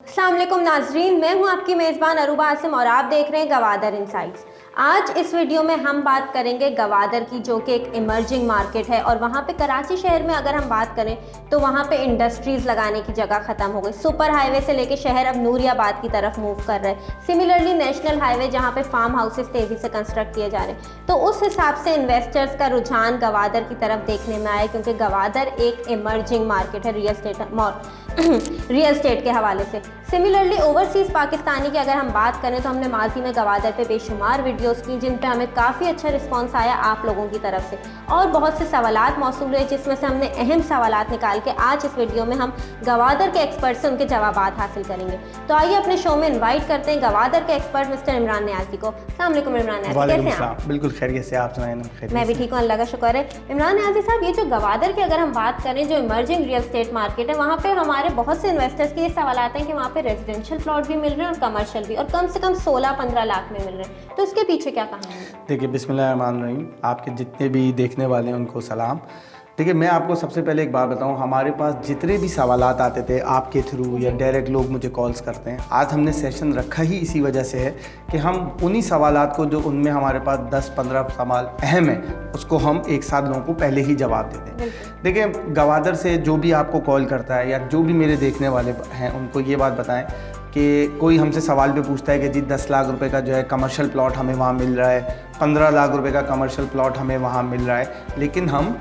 अस्सलाम वालेकुम नाजरीन, मैं हूं आपकी मेज़बान अरूबा आसिम और आप देख रहे हैं गवादर इनसाइट्स। आज इस वीडियो में हम बात करेंगे गवादर की, जो कि एक इमर्जिंग मार्केट है और वहाँ पे कराची शहर में अगर हम बात करें तो वहाँ पे इंडस्ट्रीज़ लगाने की जगह ख़त्म हो गई। सुपर हाईवे से लेके शहर अब नूरियाबाद की तरफ मूव कर रहे हैं। सिमिलरली नेशनल हाईवे जहाँ पे फार्म हाउसेस तेज़ी से कंस्ट्रक्ट किए जा रहे हैं, तो उस हिसाब से इन्वेस्टर्स का रुझान गवादर की तरफ देखने में आया, क्योंकि गवादर एक इमर्जिंग मार्केट है रियल एस्टेट के हवाले से। सिमिलरली ओवरसीज़ पाकिस्तानी की अगर हम बात करें तो हमने माजी में गवादर पे बेशुमार वीडियोस की, जिन पे हमें काफ़ी अच्छा रिस्पांस आया आप लोगों की तरफ से, और बहुत से सवालात मौसूल हुए, जिसमें से हमने अहम सवालात निकाल के आज इस वीडियो में हम गवादर के एक्सपर्ट से उनके जवाबात हासिल करेंगे। तो आइए अपने शो में इन्वाइट करते हैं गवादर के एक्सपर्ट मिस्टर इमरान न्याजी को। अस्सलाम वालेकुम इमरान न्याजी, कैसे हैं आप? बिल्कुल खैरियत से, आप सुनाएं? मैं भी ठीक हूँ, अल्लाह का शुक्र है। इमरान न्याजी साहब, ये जो गवादर की अगर हम बात करें, जो इमर्जिंग रियल एस्टेट मार्केट है, वहाँ पे हमारे बहुत से इन्वेस्टर्स के ये सवाल आते हैं कि वहाँ पे रेजिडेंशियल प्लॉट भी मिल रहे हैं और कमर्शियल भी, और कम से कम 16-15 लाख में मिल रहे हैं, तो इसके पीछे क्या कहानी है? देखिए, बिस्मिल्लाहिर्रहमानिर्रहीम, आपके जितने भी देखने वाले हैं उनको सलाम। देखिए, मैं आपको सबसे पहले एक बात बताऊं, हमारे पास जितने भी सवालात आते थे आपके थ्रू या डायरेक्ट लोग मुझे कॉल्स करते हैं, आज हमने सेशन रखा ही इसी वजह से है कि हम उन्हीं सवालात को, जो उनमें हमारे पास 10-15 सवाल अहम हैं, उसको हम एक साथ लोगों को पहले ही जवाब दे दें। देखिए, गवादर से जो भी आपको कॉल करता है या जो भी मेरे देखने वाले हैं, उनको ये बात बताएं कि कोई हमसे सवाल पे पूछता है कि जी 10 लाख रुपए का जो है कमर्शियल प्लॉट हमें वहाँ मिल रहा है, 15 लाख रुपए का कमर्शियल प्लॉट हमें वहाँ मिल रहा है, लेकिन हम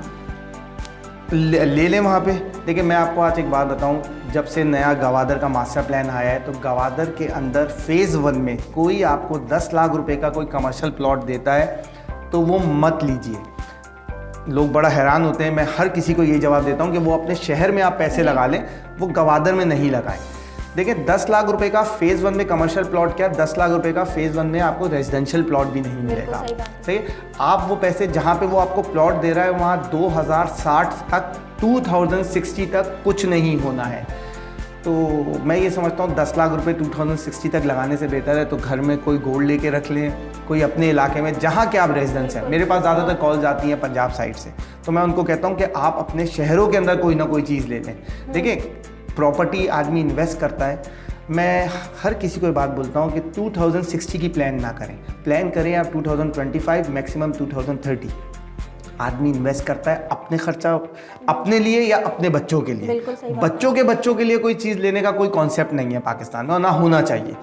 ले लें वहाँ पे। देखिए, मैं आपको आज एक बात बताऊँ, जब से नया गवादर का मास्टर प्लान आया है, तो गवादर के अंदर फ़ेज़ 1 में कोई आपको 10 लाख रुपए का कोई कमर्शियल प्लॉट देता है तो वो मत लीजिए। लोग बड़ा हैरान होते हैं, मैं हर किसी को यही जवाब देता हूँ कि वो अपने शहर में आप पैसे लगा लें, वो गवादर में नहीं लगाएं। देखिए, 10 लाख रुपए का फ़ेज़ 1 में कमर्शियल प्लॉट, क्या 10 लाख रुपए का फ़ेज़ 1 में आपको रेजिडेंशियल प्लॉट भी नहीं मिलेगा। सही है, आप वो पैसे जहाँ पे वो आपको प्लॉट दे रहा है, वहाँ 2060 तक 2060 तक कुछ नहीं होना है। तो मैं ये समझता हूँ 10 लाख रुपए 2060 तक लगाने से बेहतर है तो घर में कोई गोल्ड लेके रख लें, कोई अपने इलाके में जहाँ के आप रेजिडेंस हैं। मेरे पास ज़्यादातर कॉल्स आती हैं पंजाब साइड से, तो मैं उनको कहता हूँ कि आप अपने शहरों के अंदर कोई ना कोई चीज़ ले लें। देखिए, प्रॉपर्टी आदमी इन्वेस्ट करता है, मैं हर किसी को ये बात बोलता हूँ कि 2060 की प्लान ना करें, प्लान करें आप 2025, मैक्सिमम 2030। आदमी इन्वेस्ट करता है अपने खर्चा, अपने लिए या अपने बच्चों के लिए। बच्चों के लिए कोई चीज़ लेने का कोई कॉन्सेप्ट नहीं है पाकिस्तान में, और ना होना चाहिए।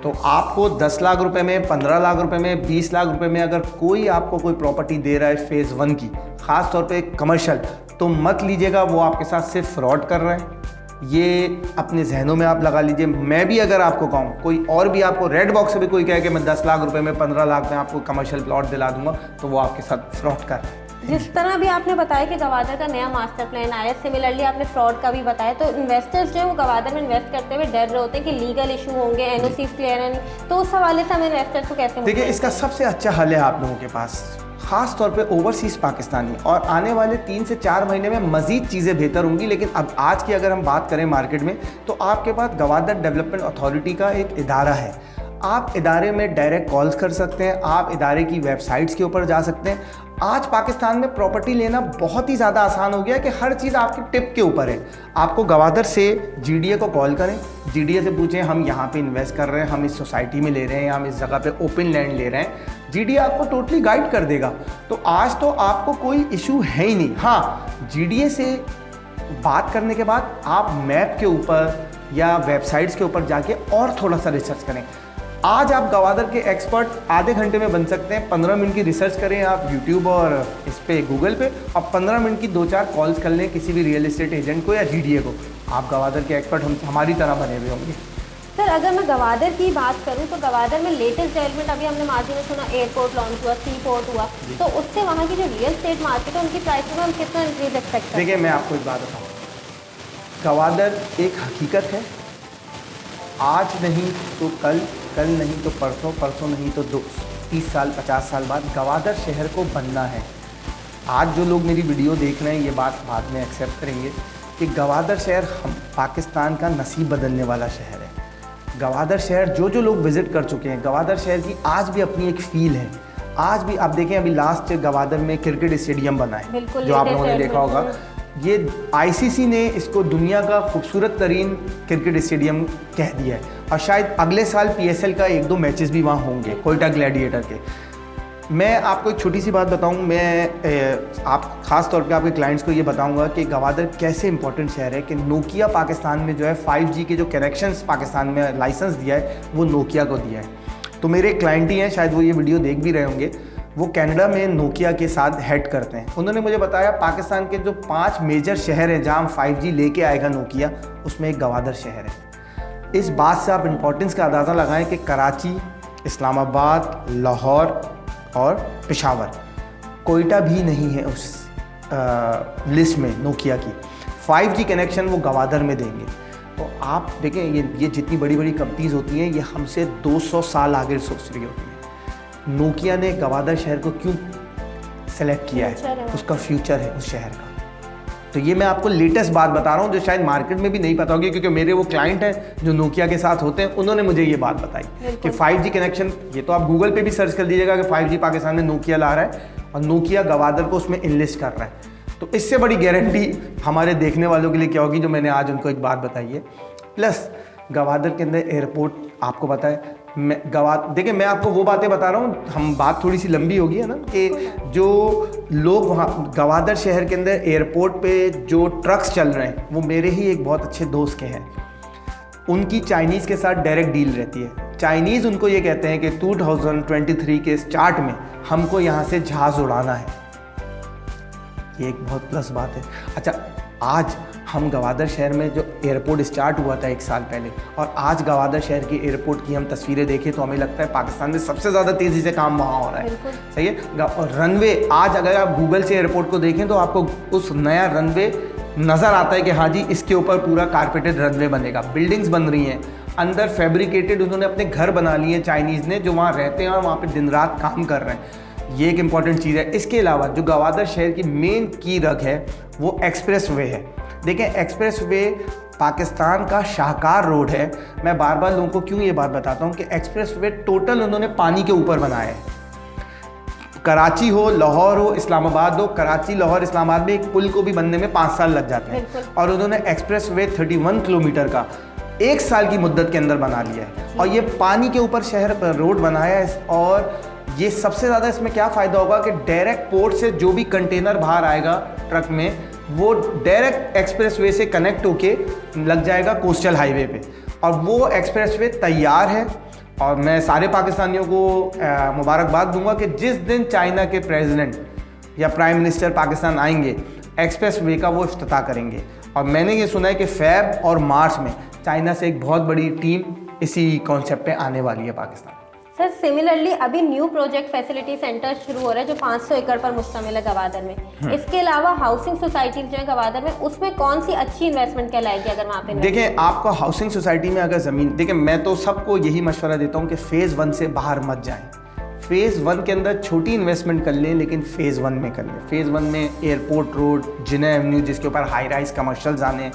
तो आपको 10 लाख रुपए में, 15 लाख रुपए में, 20 लाख रुपए में अगर कोई आपको कोई प्रॉपर्टी दे रहा है फ़ेज़ 1 की, ख़ास तौर पे कमर्शियल, तो मत लीजिएगा। वो आपके साथ सिर्फ फ्रॉड कर रहे हैं, ये अपने जहनों में आप लगा लीजिए। मैं भी अगर आपको कहूँ, कोई और भी आपको रेड बॉक्स से भी कोई कहे कि मैं 10 लाख रुपए में, 15 लाख में आपको कमर्शियल प्लॉट दिला दूंगा, तो वो आपके साथ फ्रॉड कर रहा है। जिस तरह भी आपने बताया कि गवादर का नया मास्टर प्लान आया, सिमिलरली आपने फ्रॉड का भी बताया, तो इन्वेस्टर्स जो है वो गवादर में इन्वेस्ट करते हुए डर रहे होते हैं कि लीगल इशू होंगे, एनओसी क्लियर नहीं, तो उस हवाले से हम इन्वेस्टर्स को कैसे? देखिए, इसका सबसे अच्छा हल है आप लोगों के पास, ख़ास तौर पे ओवरसीज़ पाकिस्तानी, और आने वाले 3 से 4 महीने में मज़ीद चीज़ें बेहतर होंगी। लेकिन अब आज की अगर हम बात करें मार्केट में, तो आपके पास गवादर डेवलपमेंट अथॉरिटी का एक इदारा है। आप इदारे में डायरेक्ट कॉल्स कर सकते हैं, आप इदारे की वेबसाइट्स के ऊपर जा सकते हैं। आज पाकिस्तान में प्रॉपर्टी लेना बहुत ही ज़्यादा आसान हो गया है कि हर चीज़ आपकी टिप के ऊपर है। आपको गवादर से जीडीए को कॉल करें, जीडीए से पूछें हम यहाँ पे इन्वेस्ट कर रहे हैं, हम इस सोसाइटी में ले रहे हैं, हम इस जगह पे ओपन लैंड ले रहे हैं, जीडीए आपको टोटली गाइड कर देगा। तो आज तो आपको कोई इशू है ही नहीं। हाँ, जीडीए से बात करने के बाद आप मैप के ऊपर या वेबसाइट्स के ऊपर जाके और थोड़ा सा रिसर्च करें। आज आप गवादर के एक्सपर्ट आधे घंटे में बन सकते हैं। 15 मिनट की रिसर्च करें आप यूट्यूब और इस पे गूगल पे, और 15 मिनट की 2-4 कॉल्स कर लें किसी भी रियल एस्टेट एजेंट को या जीडीए को, आप गवादर के एक्सपर्ट हम हमारी तरह बने हुए होंगे। सर, अगर मैं गवादर की बात करूं तो गवादर में लेटेस्ट डेवलपमेंट, अभी हमने माजी में सुना एयरपोर्ट लॉन्च हुआ, सी पोर्ट हुआ, तो उससे वहाँ की जो रियल एस्टेट मार्केट है उनकी प्राइस में हम कितना इंक्रीज एक्सपेक्ट करते हैं? देखिए, मैं आपको एक बात बताऊँ, गवादर एक हकीकत है। आज नहीं तो कल, कल नहीं तो परसों, परसों नहीं तो 30 साल 50 साल बाद गवादर शहर को बनना है। आज जो लोग मेरी वीडियो देख रहे हैं, ये बात बाद में एक्सेप्ट करेंगे कि गवादर शहर हम पाकिस्तान का नसीब बदलने वाला शहर है। गवादर शहर जो लोग विज़िट कर चुके हैं, गवादर शहर की आज भी अपनी एक फ़ील है। आज भी आप देखें, अभी लास्ट गवादर में क्रिकेट स्टेडियम बना है, जो आप लोगों ने देखा होगा। ये आईसीसी ने इसको दुनिया का खूबसूरत तरीन क्रिकेट स्टेडियम कह दिया है और शायद अगले साल पीएसएल का 1-2 मैचेस भी वहाँ होंगे कोयटा ग्लैडिएटर के। मैं आपको एक छोटी सी बात बताऊं, मैं आप ख़ास तौर पे आपके क्लाइंट्स को ये बताऊंगा कि गवादर कैसे इंपॉर्टेंट शहर है कि नोकिया पाकिस्तान में जो है 5G के जो कनेक्शंस पाकिस्तान में लाइसेंस दिया है वो नोकिया को दिया है। तो मेरे क्लाइंट ही हैं, शायद वो ये वीडियो देख भी रहे होंगे, वो कनाडा में नोकिया के साथ हेड करते हैं। उन्होंने मुझे बताया पाकिस्तान के जो 5 मेजर शहर हैं जहाँ 5G लेके आएगा नोकिया, उसमें एक गवादर शहर है। इस बात से आप इम्पोर्टेंस का अंदाज़ा लगाएं कि कराची, इस्लामाबाद, लाहौर और पेशावर, कोयटा भी नहीं है उस लिस्ट में नोकिया की। 5G कनेक्शन वो गवादर में देंगे। तो आप देखें ये जितनी बड़ी बड़ी कंपनीज होती हैं ये हमसे 200 साल आगे सोच रही होती हैं। नोकिया ने गवादर शहर को क्यों सेलेक्ट किया है? उसका फ्यूचर है उस शहर का। तो ये मैं आपको लेटेस्ट बात बता रहा हूँ जो शायद मार्केट में भी नहीं पता होगी, क्योंकि मेरे वो क्लाइंट हैं जो नोकिया के साथ होते हैं, उन्होंने मुझे ये बात बताई कि 5G कनेक्शन, ये तो आप गूगल पे भी सर्च कर दीजिएगा कि 5G पाकिस्तान में नोकिया ला रहा है और नोकिया गवादर को उसमें इनलिस्ट कर रहा है। तो इससे बड़ी गारंटी हमारे देखने वालों के लिए क्या होगी जो मैंने आज उनको एक बात बताई है। प्लस गवादर के अंदर एयरपोर्ट, आपको पता है देखिए मैं आपको वो बातें बता रहा हूँ, हम बात थोड़ी सी लंबी होगी है ना, कि जो लोग वहाँ गवादर शहर के अंदर एयरपोर्ट पे जो ट्रक्स चल रहे हैं वो मेरे ही एक बहुत अच्छे दोस्त के हैं। उनकी चाइनीज़ के साथ डायरेक्ट डील रहती है। चाइनीज़ उनको ये कहते हैं कि 2023 के स्टार्ट में हमको यहाँ से जहाज़ उड़ाना है। ये एक बहुत प्लस बात है। अच्छा, आज हम गवादर शहर में जो एयरपोर्ट स्टार्ट हुआ था 1 साल पहले, और आज गवादर शहर की एयरपोर्ट की हम तस्वीरें देखें तो हमें लगता है पाकिस्तान में सबसे ज़्यादा तेज़ी से काम वहाँ हो रहा है। सही है। और रनवे, आज अगर आप गूगल से एयरपोर्ट को देखें तो आपको उस नया रनवे नज़र आता है कि हाँ जी इसके ऊपर पूरा कारपेटेड रनवे बनेगा। बिल्डिंग्स बन रही हैं, अंदर फैब्रिकेटेड उन्होंने अपने घर बना लिए हैं चाइनीज़ ने, जो वहाँ रहते हैं और वहाँ पर दिन रात काम कर रहे हैं। ये एक इंपॉर्टेंट चीज़ है। इसके अलावा जो गवादर शहर की मेन की रग है वो एक्सप्रेस वे है। देखें, एक्सप्रेस वे पाकिस्तान का शाहकार रोड है। मैं बार बार लोगों को क्यों ये बात बताता हूँ कि एक्सप्रेस वे टोटल उन्होंने पानी के ऊपर बनाया है। कराची हो, लाहौर हो, इस्लामाबाद हो, कराची, लाहौर, इस्लामाबाद में एक पुल को भी बनने में 5 साल लग जाते हैं, और उन्होंने एक्सप्रेस वे 31 किलोमीटर का 1 साल की मुद्दत के अंदर बना लिया है। और ये पानी के ऊपर शहर रोड बनाया है। और ये सबसे ज़्यादा इसमें क्या फ़ायदा होगा कि डायरेक्ट पोर्ट से जो भी कंटेनर बाहर आएगा ट्रक में, वो डायरेक्ट एक्सप्रेसवे से कनेक्ट होके लग जाएगा कोस्टल हाईवे पे, और वो एक्सप्रेसवे तैयार है। और मैं सारे पाकिस्तानियों को मुबारकबाद दूंगा कि जिस दिन चाइना के प्रेसिडेंट या प्राइम मिनिस्टर पाकिस्तान आएंगे, एक्सप्रेसवे का वो इफ्तिताह करेंगे। और मैंने ये सुना है कि फेब और मार्च में चाइना से एक बहुत बड़ी टीम इसी कॉन्सेप्ट पे आने वाली है पाकिस्तान। सर, सिमिलरली अभी न्यू प्रोजेक्ट फैसिलिटी सेंटर शुरू हो रहा है जो 500 एकड़ पर मुश्तमिल है गवादर में। इसके अलावा हाउसिंग सोसाइटीज जो है गवादर में, उसमें कौन सी अच्छी इन्वेस्टमेंट कहलाएगी अगर वहाँ पे? देखें, आपको हाउसिंग सोसाइटी में अगर ज़मीन, देखें मैं तो सबको यही मशवरा देता हूँ कि फ़ेज़ 1 से बाहर मत जाएँ। फ़ेज़ 1 के अंदर छोटी इन्वेस्टमेंट कर लें, लेकिन फ़ेज़ 1 में कर लें। फ़ेज़ 1 में एयरपोर्ट रोड, जिना एवेन्यू जिसके ऊपर हाई राइज कमर्शल्स आने,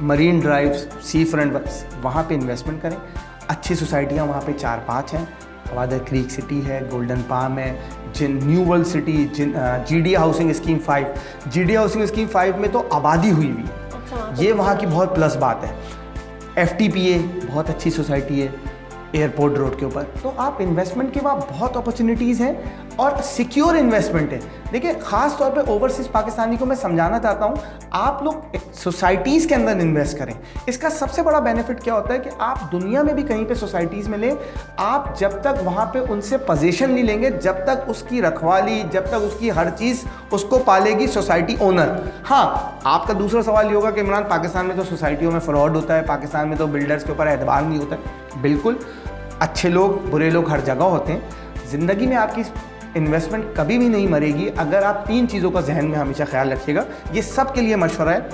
मरीन ड्राइव, सी फ्रंट, वहाँ पे इन्वेस्टमेंट करें। अच्छी सोसाइटियाँ वहाँ पे 4-5 हैं। गवादर क्रीक सिटी है, गोल्डन पाम है, new world city, GD housing scheme 5, GD housing scheme 5 में तो आबादी हुई हुई है। अच्छा, ये वहाँ की बहुत प्लस बात है। FTPA बहुत अच्छी सोसाइटी है एयरपोर्ट रोड के ऊपर। तो आप इन्वेस्टमेंट के वहाँ बहुत अपॉर्चुनिटीज़ हैं और सिक्योर इन्वेस्टमेंट है। देखिए, ख़ास तौर पे ओवरसीज़ पाकिस्तानी को मैं समझाना चाहता हूँ, आप लोग सोसाइटीज़ के अंदर इन्वेस्ट करें। इसका सबसे बड़ा बेनिफिट क्या होता है कि आप दुनिया में भी कहीं पे सोसाइटीज़ में लें, आप जब तक वहाँ पे उनसे पोजीशन नहीं लेंगे, जब तक उसकी रखवाली, जब तक उसकी हर चीज़ उसको पालेगी सोसाइटी ओनर। हाँ, आपका दूसरा सवाल ये होगा कि इमरान, पाकिस्तान में तो सोसाइटियों में फ्रॉड होता है, पाकिस्तान में तो बिल्डर्स के ऊपर एतबार नहीं होता है। बिल्कुल, अच्छे लोग बुरे लोग हर जगह होते हैं। ज़िंदगी में आपकी इन्वेस्टमेंट कभी भी नहीं मरेगी अगर आप 3 चीज़ों का जहन में हमेशा ख्याल रखिएगा। ये सब के लिए मशवरा है।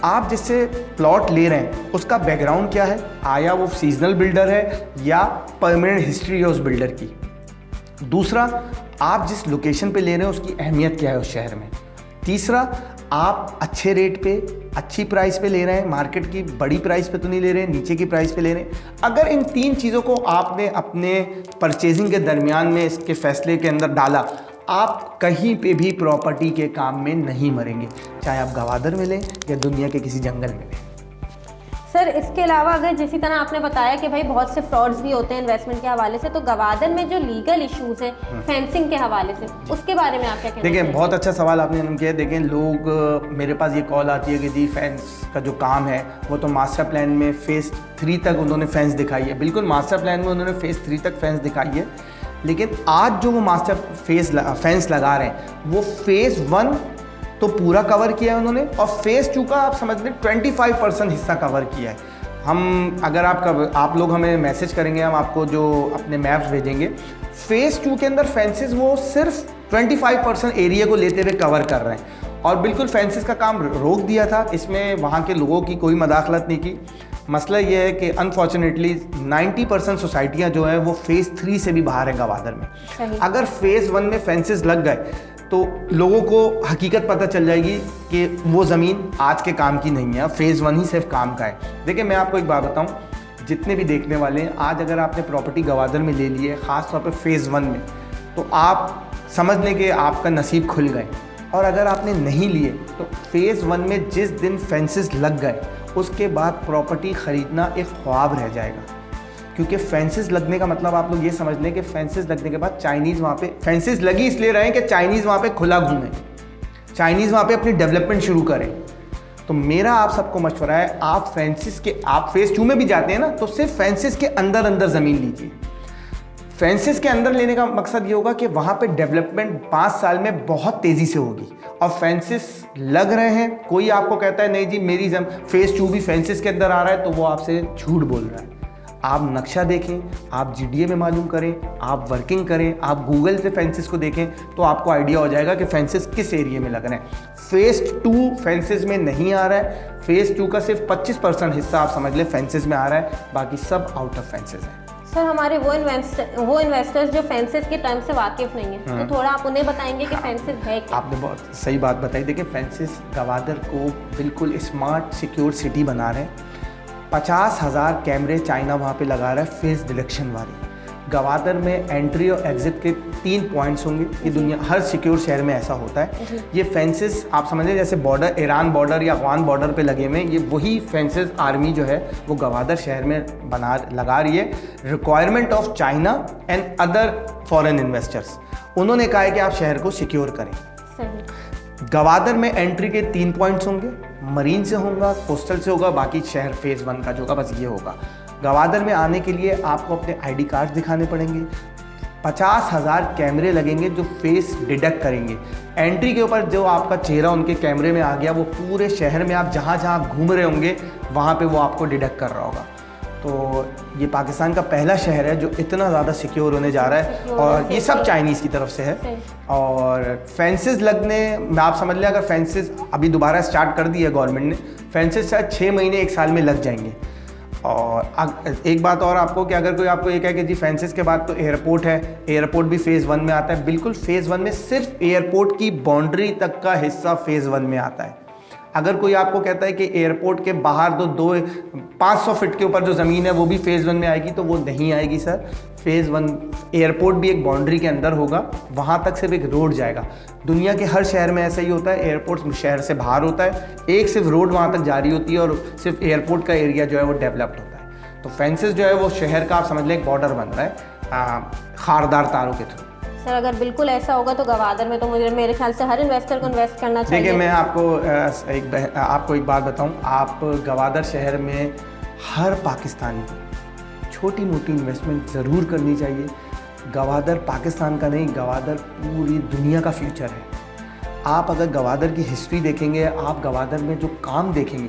आप जिससे प्लॉट ले रहे हैं उसका बैकग्राउंड क्या है, आया वो सीजनल बिल्डर है या परमानेंट हिस्ट्री है उस बिल्डर की। दूसरा, आप जिस लोकेशन पे ले रहे हैं उसकी अहमियत क्या है उस शहर में। तीसरा, आप अच्छे रेट पे, अच्छी प्राइस पे ले रहे हैं, मार्केट की बड़ी प्राइस पे तो नहीं ले रहे हैं, नीचे की प्राइस पे ले रहे हैं। अगर इन 3 चीज़ों को आपने अपने परचेजिंग के दरमियान में इसके फैसले के अंदर डाला, आप कहीं पे भी प्रॉपर्टी के काम में नहीं मरेंगे, चाहे आप गवादर में लें या दुनिया के किसी जंगल में लें। सर इसके अलावा अगर जिसी तरह आपने बताया कि भाई बहुत से फ्रॉड्स भी होते हैं इन्वेस्टमेंट के हवाले से, तो गवादर में जो लीगल इश्यूज है फेंसिंग के हवाले से, उसके बारे में आप क्या कहना देखिए, चाहेंगे? बहुत अच्छा सवाल आपने किया। देखें, लोग मेरे पास ये कॉल आती है कि जी फेंस का जो काम है वो तो मास्टर प्लान में फेज़ 3 तक उन्होंने फेंस दिखाई है। बिल्कुल, मास्टर प्लान में उन्होंने फेज़ 3 तक फेंस दिखाई है, लेकिन आज जो वो मास्टर फेंस लगा रहे हैं वो फेज़ 1 तो पूरा कवर किया है उन्होंने, और फेज़ 2 का आप समझ लें 25% हिस्सा कवर किया है। हम अगर आप लोग हमें मैसेज करेंगे, हम आपको जो अपने मैप्स भेजेंगे, फेज़ 2 के अंदर फेंसेस वो सिर्फ 25% एरिया को लेते हुए कवर कर रहे हैं। और बिल्कुल फेंसेस का काम रोक दिया था, इसमें वहाँ के लोगों की कोई मदाखलत नहीं की। मसला ये है कि अनफॉर्चुनेटली 90% सोसाइटियाँ जो हैं वो फेज़ 3 से भी बाहर हैं गवादर में। अगर फेज़ 1 में फेंसेस लग गए तो लोगों को हकीकत पता चल जाएगी कि वो ज़मीन आज के काम की नहीं है, फेज़ 1 ही सिर्फ काम का है। देखिए, मैं आपको एक बात बताऊं, जितने भी देखने वाले हैं, आज अगर आपने प्रॉपर्टी गवादर में ले ली है, ख़ास तौर पे फेज़ 1 में, तो आप समझ लें कि आपका नसीब खुल गए। और अगर आपने नहीं लिए तो फेज़ 1 में जिस दिन फेंसेस लग गए उसके बाद प्रॉपर्टी ख़रीदना एक ख्वाब रह जाएगा। क्योंकि फेंसेस लगने का मतलब आप लोग ये समझ लें कि फेंसेस लगने के बाद चाइनीज़ वहाँ पे, फेंसेस लगी इसलिए रहे कि चाइनीज़ वहाँ पे खुला घूमें, चाइनीज़ वहाँ पे अपनी डेवलपमेंट शुरू करें। तो मेरा आप सबको मशवरा है, आप फेज़ 2 में भी जाते हैं ना, तो सिर्फ फेंसेस के अंदर अंदर ज़मीन लीजिए। फेंसेस के अंदर लेने का मकसद ये होगा कि वहाँ पे डेवलपमेंट 5 साल में बहुत तेज़ी से होगी। और फेंसेस लग रहे हैं, कोई आपको कहता है नहीं जी मेरी फेज़ 2 भी फेंसेस के अंदर आ रहा है, तो वो आपसे झूठ बोल रहा है। आप नक्शा देखें, आप GDA में मालूम करें, आप वर्किंग करें, आप गूगल पे फेंसेस को देखें, तो आपको आइडिया हो जाएगा कि फेंसेस किस एरिया में लग रहे हैं। फेज़ 2 फेंसेस में नहीं आ रहा है, फेज़ 2 का सिर्फ 25% हिस्सा आप समझ लें फेंसेस में आ रहा है, बाकी सब आउट ऑफ फेंसेस है। सर हमारे वो इन्वेस्टर्स जो फेंसेस के टर्म से वाकिफ नहीं है, तो थोड़ा आप उन्हें बताएंगे कि फेंसेस है क्या? आपने बहुत सही बात बताई। देखिए, फेंसेस गवादर को बिल्कुल स्मार्ट सिक्योर सिटी बना रहे हैं। 50,000 कैमरे चाइना वहाँ पे लगा रहा है फेस डिटेक्शन वाली। गवादर में एंट्री और एग्जिट के 3 पॉइंट्स होंगे। ये दुनिया हर सिक्योर शहर में ऐसा होता है। ये फेंसेस आप समझ लें जैसे बॉर्डर, ईरान बॉर्डर या अफगान बॉर्डर पे लगे हुए हैं, ये वही फेंसेस आर्मी जो है वो गवादर शहर में लगा रही है। Requirement of China and other foreign investors, उन्होंने कहा है कि आप शहर को सिक्योर करें। गवादर में एंट्री के 3 पॉइंट्स होंगे, मरीन से होगा, कोस्टल से होगा, बाकी शहर फेज़ 1 का जो होगा बस ये होगा। गवादर में आने के लिए आपको अपने ID कार्ड दिखाने पड़ेंगे। 50,000 कैमरे लगेंगे जो फेस डिटेक्ट करेंगे। एंट्री के ऊपर जो आपका चेहरा उनके कैमरे में आ गया, वो पूरे शहर में आप जहाँ जहाँ घूम रहे होंगे वहाँ पे वो आपको डिटेक्ट कर रहा होगा। तो ये पाकिस्तान का पहला शहर है जो इतना ज़्यादा सिक्योर होने जा रहा है, और ये सब चाइनीज़ की तरफ से है। और फेंसेस लगने में आप समझ लें, अगर फेंसेस अभी दोबारा स्टार्ट कर दी है गवर्नमेंट ने, फेंसेस शायद 6 महीने 1 साल में लग जाएंगे। और एक बात और आपको कि अगर कोई आपको ये कहे कि जी फेंसेस के बाद तो एयरपोर्ट है, एयरपोर्ट भी फेज़ 1 में आता है, बिल्कुल फेज़ 1 में सिर्फ एयरपोर्ट की बाउंड्री तक का हिस्सा फेज़ 1 में आता है। अगर कोई आपको कहता है कि एयरपोर्ट के बाहर 500 फीट के ऊपर जो ज़मीन है वो भी फेज़ 1 में आएगी, तो वो नहीं आएगी सर। फेज़ 1 एयरपोर्ट भी एक बाउंड्री के अंदर होगा, वहाँ तक सिर्फ एक रोड जाएगा। दुनिया के हर शहर में ऐसा ही होता है, एयरपोर्ट शहर से बाहर होता है, एक सिर्फ रोड वहाँ तक जारी होती है और सिर्फ एयरपोर्ट का एरिया जो है वो डेवलप्ड होता है। तो फेंसेस जो है वो शहर का आप समझ लें एक बॉर्डर बन रहा है खारदार तारों के थ्रू। सर अगर बिल्कुल ऐसा होगा तो गवादर में तो मेरे ख्याल से हर इन्वेस्टर को इन्वेस्ट करना चाहिए। देखिए, मैं आपको एक बात बताऊं, आप गवादर शहर में हर पाकिस्तानी को छोटी मोटी इन्वेस्टमेंट ज़रूर करनी चाहिए। गवादर पाकिस्तान का नहीं, गवादर पूरी दुनिया का फ्यूचर है। आप अगर गवादर की हिस्ट्री देखेंगे, आप गवादर में जो काम देखेंगे,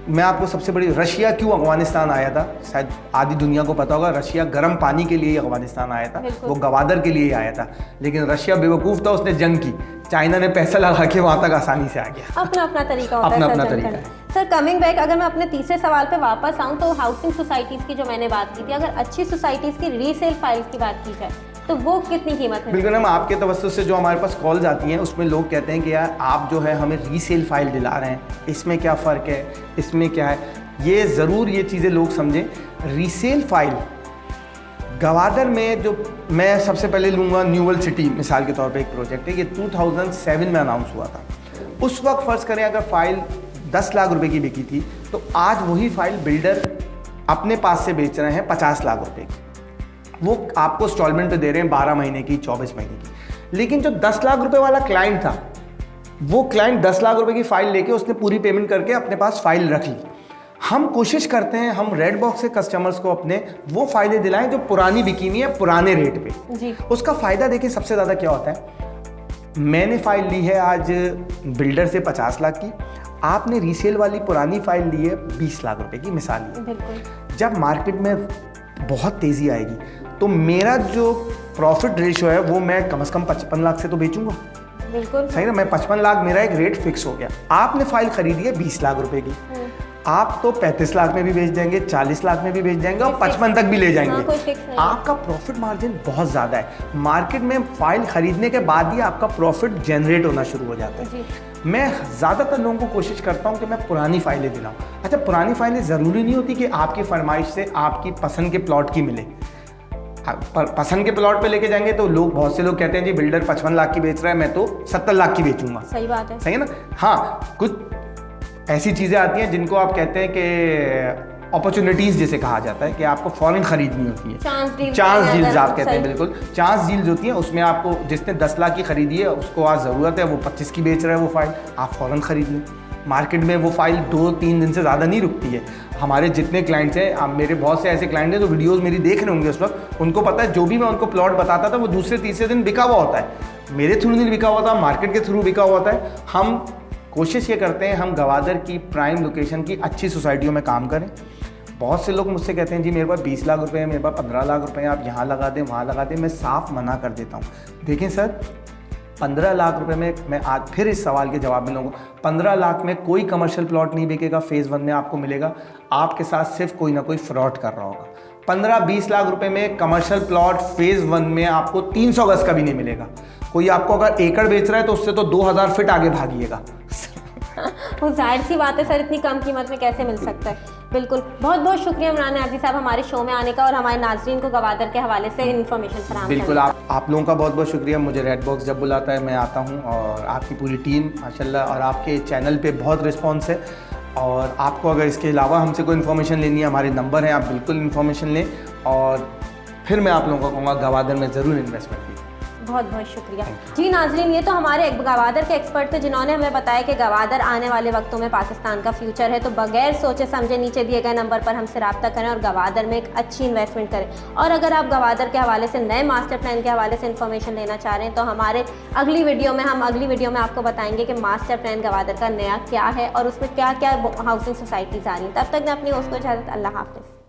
मैं आपको सबसे बड़ी, रशिया क्यों अफगानिस्तान आया था, शायद आधी दुनिया को पता होगा। रशिया गर्म पानी के लिए ही अफगानिस्तान आया था, वो गवादर के लिए ही आया था। लेकिन रशिया बेवकूफ़ था, उसने जंग की, चाइना ने पैसा लगा के वहाँ तक आसानी से आ गया। अपना अपना तरीका होता है, अपना तरीका है। सर कमिंग बैक, अगर मैं अपने तीसरे सवाल पे वापस आऊँ तो हाउसिंग सोसाइटीज़ की जो मैंने बात की थी, अगर अच्छी सोसाइटीज़ की रीसेल फाइल्स की बात की जाए तो वो कितनी कीमत है? बिल्कुल, हम आपके तवज्जुह से जो हमारे पास कॉल्स आती हैं उसमें लोग कहते हैं कि यार आप जो है हमें रीसेल फाइल दिला रहे हैं, इसमें क्या फ़र्क है, इसमें क्या है। ये ज़रूर ये चीज़ें लोग समझें। रीसेल फाइल गवादर में जो मैं सबसे पहले लूँगा न्यूवल सिटी मिसाल के तौर पे एक प्रोजेक्ट है, ये 2007 में अनाउंस हुआ था। उस वक्त फ़र्ज़ करें अगर फाइल 10 लाख रुपए की बिकी थी तो आज वही फाइल बिल्डर अपने पास से बेच रहे हैं 50 लाख रुपए की। वो आपको इंस्टॉलमेंट पे दे रहे हैं 12 महीने की, 24 महीने की। लेकिन जो 10 लाख रुपए वाला क्लाइंट था, वो क्लाइंट 10 लाख रुपए की फाइल लेके उसने पूरी पेमेंट करके अपने पास फाइल रख ली। हम कोशिश करते हैं हम रेड बॉक्स से कस्टमर्स को अपने वो फाइलें दिलाएं जो पुरानी बिकी हुई है पुराने रेट पे जी। उसका फ़ायदा देखिए सबसे ज़्यादा क्या होता है, मैंने फ़ाइल ली है आज बिल्डर से 50 लाख की, आपने रीसेल वाली पुरानी फाइल ली है 20 लाख रुपए की, मिसाल ली। बिल्कुल। जब मार्केट में बहुत तेज़ी आएगी तो मेरा जो प्रॉफिट रेशियो है वो मैं कम से कम 55 लाख से तो बेचूंगा। बिल्कुल सही ना, मैं 55 लाख मेरा एक रेट फिक्स हो गया। आपने फाइल खरीदी है 20 लाख रुपए की, आप तो 35 लाख में भी बेच जाएंगे, 40 लाख में भी बेच जाएंगे और 55 तक भी ले जाएंगे। कोई फिक्स नहीं। आपका प्रॉफिट मार्जिन बहुत ज़्यादा है। मार्केट में फाइल खरीदने के बाद ही आपका प्रॉफिट जनरेट होना शुरू हो जाता है। जी। मैं ज़्यादातर लोगों को कोशिश करता हूँ कि मैं पुरानी फाइलें दिलाऊँ। अच्छा, पुरानी फाइलें ज़रूरी नहीं होती कि आपकी फरमाइश से आपकी पसंद के प्लॉट की मिले। पसंद के प्लॉट पे लेके जाएंगे तो लोग, बहुत से लोग कहते हैं जी बिल्डर 55 लाख की बेच रहा है, मैं तो 70 लाख की बेचूंगा। सही बात है। सही है ना। हाँ, कुछ ऐसी चीज़ें आती हैं जिनको आप कहते हैं कि अपॉर्चुनिटीज़ जिसे कहा जाता है कि आपको फ़ौरन खरीदनी होती है, चांस डील्स आप कहते हैं। बिल्कुल, चांस डील्स होती हैं, उसमें आपको जिसने 10 लाख की खरीदी है उसको आज ज़रूरत है, वो 25 की बेच रहा है वो फाइल, आप फ़ौरन खरीद लें। मार्केट में वो फाइल 2-3 दिन से ज़्यादा नहीं रुकती है। हमारे जितने क्लाइंट्स हैं, अब मेरे बहुत से ऐसे क्लाइंट हैं जो वीडियोस मेरी देख रहे होंगे उस वक्त, उनको पता है जो भी मैं उनको प्लॉट बताता था वो दूसरे तीसरे दिन बिका हुआ होता है। मेरे थ्रू नहीं बिका हुआ था, मार्केट के थ्रू बिका हुआ होता है। हम कोशिश ये करते हैं हम गवादर की प्राइम लोकेशन की अच्छी सोसाइटियों में काम करें। बहुत से लोग मुझसे कहते हैं जी मेरे पास 20 लाख रुपए हैं, मेरे पास 15 लाख रुपए हैं, आप यहाँ लगा दें वहाँ लगा दें। मैं साफ मना कर देता हूँ। देखें सर, 15 लाख रुपए में, मैं आज फिर इस सवाल के जवाब में लूँगा, 15 लाख में कोई कमर्शियल प्लॉट नहीं बिकेगा। फेज़ 1 में आपको मिलेगा, आपके साथ सिर्फ कोई ना कोई फ्रॉड कर रहा होगा। 15-20 लाख रुपए में कमर्शियल प्लॉट फेज़ 1 में आपको 300 गज का भी नहीं मिलेगा। कोई आपको अगर एकड़ बेच रहा है तो उससे तो 2000 फीट आगे भागिएगा। वो जाहिर सी बात है सर, इतनी कम कीमत में कैसे मिल सकता है। बिल्कुल, बहुत बहुत शुक्रिया इमरान न्याज़ी साहब हमारे शो में आने का और हमारे नाज़रीन को गवादर के हवाले से इन्फॉर्मेशन फराहम करने का। बिल्कुल, आप लोगों का बहुत बहुत शुक्रिया। मुझे रेड बॉक्स जब बुलाता है मैं आता हूँ, और आपकी पूरी टीम माशाल्लाह, और आपके चैनल पे बहुत रिस्पॉन्स है। और आपको अगर इसके अलावा हमसे कोई इन्फॉर्मेशन लेनी है, हमारे नंबर हैं, आप बिल्कुल इन्फॉर्मेशन लें। और फिर मैं आप लोगों को कहूँगा गवादर में ज़रूर इन्वेस्टमेंट कीजिए। बहुत बहुत शुक्रिया जी। नाजरीन, ये तो हमारे गवादर के एक्सपर्ट थे जिन्होंने हमें बताया कि गवादर आने वाले वक्तों में पाकिस्तान का फ्यूचर है। तो बगैर सोचे समझे नीचे दिए गए नंबर पर हमसे रब्ता करें और गवादर में एक अच्छी इन्वेस्टमेंट करें। और अगर आप गवादर के हवाले से, नए मास्टर प्लान के हवाले से इन्फॉर्मेशन लेना चाह रहे हैं तो हमारे अगली वीडियो में आपको बताएंगे कि मास्टर प्लान गवादर का नया क्या है और उसमें क्या क्या हाउसिंग सोसाइटीज़ आ रही हैं। तब तक मैं अपनी होस्ट को इजाज़त, अल्लाह हाफ़िज़।